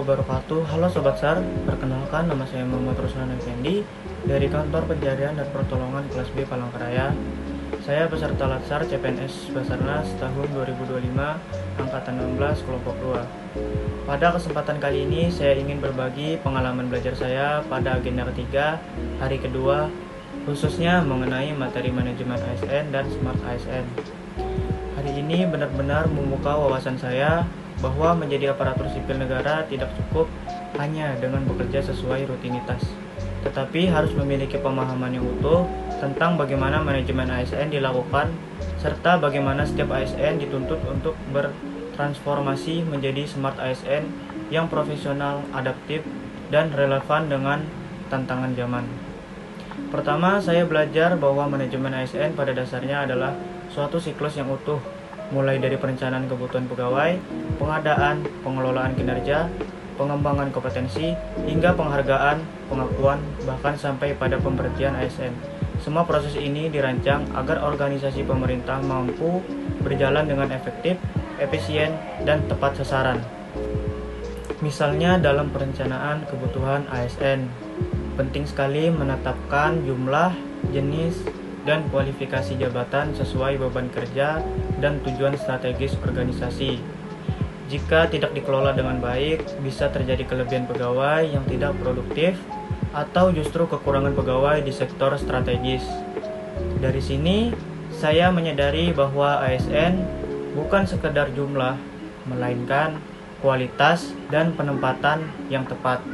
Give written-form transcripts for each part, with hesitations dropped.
wabarakatuh. Halo Sobat SAR, perkenalkan nama saya Muhammad Ruslan Effendi dari Kantor Pencarian dan Pertolongan Kelas B Palangkaraya. Saya peserta Latsar CPNS Basarnas tahun 2025, Angkatan 16, Kelompok 2. Pada kesempatan kali ini saya ingin berbagi pengalaman belajar saya pada agenda ketiga, hari kedua, khususnya mengenai materi manajemen ASN dan Smart ASN. Hari ini benar-benar membuka wawasan saya bahwa menjadi aparatur sipil negara tidak cukup hanya dengan bekerja sesuai rutinitas, tetapi harus memiliki pemahaman yang utuh tentang bagaimana manajemen ASN dilakukan, serta bagaimana setiap ASN dituntut untuk bertransformasi menjadi smart ASN yang profesional, adaptif, dan relevan dengan tantangan zaman. Pertama, saya belajar bahwa manajemen ASN pada dasarnya adalah suatu siklus yang utuh, mulai dari perencanaan kebutuhan pegawai, pengadaan, pengelolaan kinerja, pengembangan kompetensi, hingga penghargaan, pengakuan, bahkan sampai pada pemberhentian ASN. Semua proses ini dirancang agar organisasi pemerintah mampu berjalan dengan efektif, efisien, dan tepat sasaran. Misalnya dalam perencanaan kebutuhan ASN, penting sekali menetapkan jumlah, jenis, dan kualifikasi jabatan sesuai beban kerja dan tujuan strategis organisasi. Jika tidak dikelola dengan baik, bisa terjadi kelebihan pegawai yang tidak produktif atau justru kekurangan pegawai di sektor strategis. Dari sini, saya menyadari bahwa ASN bukan sekedar jumlah, melainkan kualitas dan penempatan yang tepat.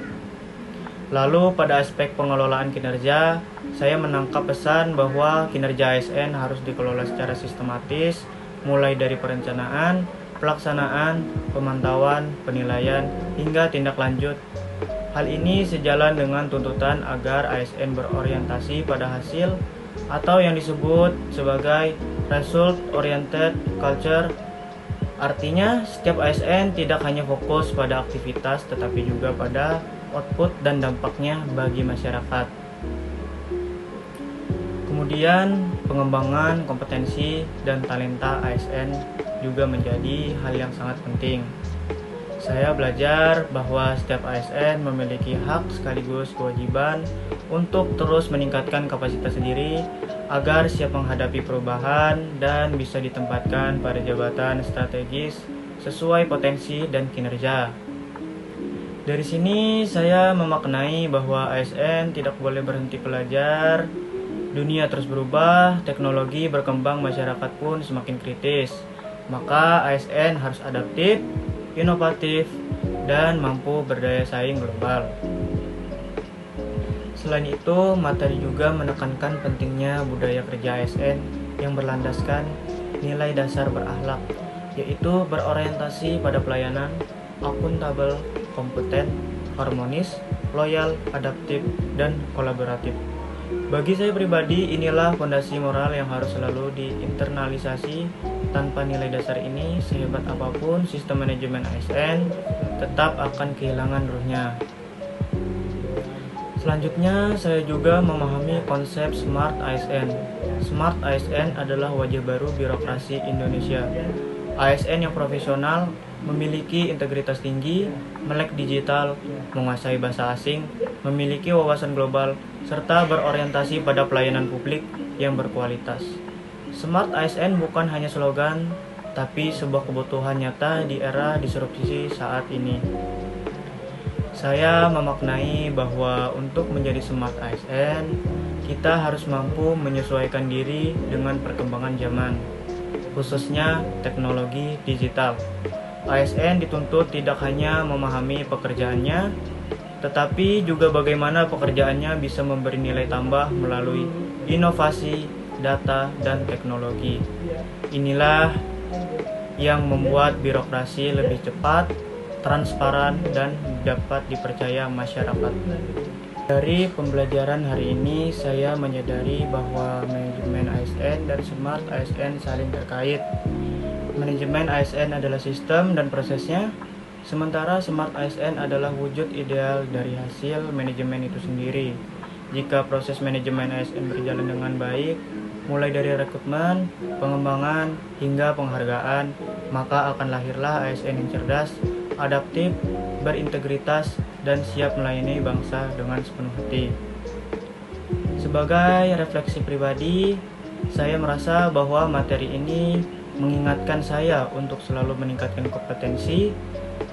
Lalu pada aspek pengelolaan kinerja, saya menangkap pesan bahwa kinerja ASN harus dikelola secara sistematis, mulai dari perencanaan, pelaksanaan, pemantauan, penilaian, hingga tindak lanjut. Hal ini sejalan dengan tuntutan agar ASN berorientasi pada hasil atau yang disebut sebagai result-oriented culture. Artinya, setiap ASN tidak hanya fokus pada aktivitas tetapi juga pada output dan dampaknya bagi masyarakat. Kemudian, pengembangan kompetensi dan talenta ASN juga menjadi hal yang sangat penting. Saya belajar bahwa setiap ASN memiliki hak sekaligus kewajiban untuk terus meningkatkan kapasitas diri agar siap menghadapi perubahan dan bisa ditempatkan pada jabatan strategis sesuai potensi dan kinerja. Dari sini saya memaknai bahwa ASN tidak boleh berhenti belajar. Dunia terus berubah, teknologi berkembang, masyarakat pun semakin kritis. Maka ASN harus adaptif, inovatif, dan mampu berdaya saing global. Selain itu, materi juga menekankan pentingnya budaya kerja ASN yang berlandaskan nilai dasar berakhlak, yaitu berorientasi pada pelayanan, akuntabel, kompeten, harmonis, loyal, adaptif, dan kolaboratif. Bagi saya pribadi, inilah fondasi moral yang harus selalu diinternalisasi. Tanpa nilai dasar ini, sehebat apapun sistem manajemen ASN tetap akan kehilangan ruhnya. Selanjutnya, saya juga memahami konsep Smart ASN. Smart ASN adalah wajah baru birokrasi Indonesia. ASN yang profesional, memiliki integritas tinggi, melek digital, menguasai bahasa asing, memiliki wawasan global, serta berorientasi pada pelayanan publik yang berkualitas. Smart ASN bukan hanya slogan, tapi sebuah kebutuhan nyata di era disrupsi saat ini. Saya memaknai bahwa untuk menjadi smart ASN, kita harus mampu menyesuaikan diri dengan perkembangan zaman, khususnya teknologi digital. ASN dituntut tidak hanya memahami pekerjaannya, tetapi juga bagaimana pekerjaannya bisa memberi nilai tambah melalui inovasi, data, dan teknologi. Inilah yang membuat birokrasi lebih cepat, transparan, dan dapat dipercaya masyarakat. Dari pembelajaran hari ini, saya menyadari bahwa manajemen ASN dan Smart ASN saling terkait. Manajemen ASN adalah sistem dan prosesnya, sementara Smart ASN adalah wujud ideal dari hasil manajemen itu sendiri. Jika proses manajemen ASN berjalan dengan baik, mulai dari rekrutmen, pengembangan, hingga penghargaan, maka akan lahirlah ASN yang cerdas, adaptif, berintegritas, dan siap melayani bangsa dengan sepenuh hati. Sebagai refleksi pribadi, saya merasa bahwa materi ini mengingatkan saya untuk selalu meningkatkan kompetensi,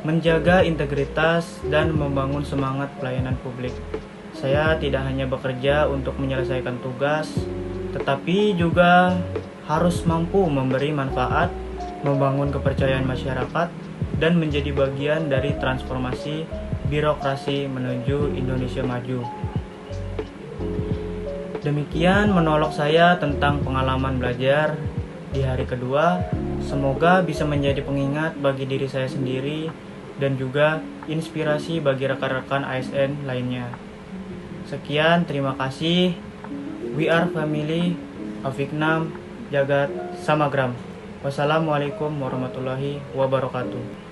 menjaga integritas, dan membangun semangat pelayanan publik. Saya tidak hanya bekerja untuk menyelesaikan tugas, tetapi juga harus mampu memberi manfaat, membangun kepercayaan masyarakat, dan menjadi bagian dari transformasi birokrasi menuju Indonesia maju. Demikian monolog saya tentang pengalaman belajar di hari kedua. Semoga bisa menjadi pengingat bagi diri saya sendiri dan juga inspirasi bagi rekan-rekan ASN lainnya. Sekian, terima kasih. We are family, Afiknam, Jagat Samagram. Wassalamualaikum warahmatullahi wabarakatuh.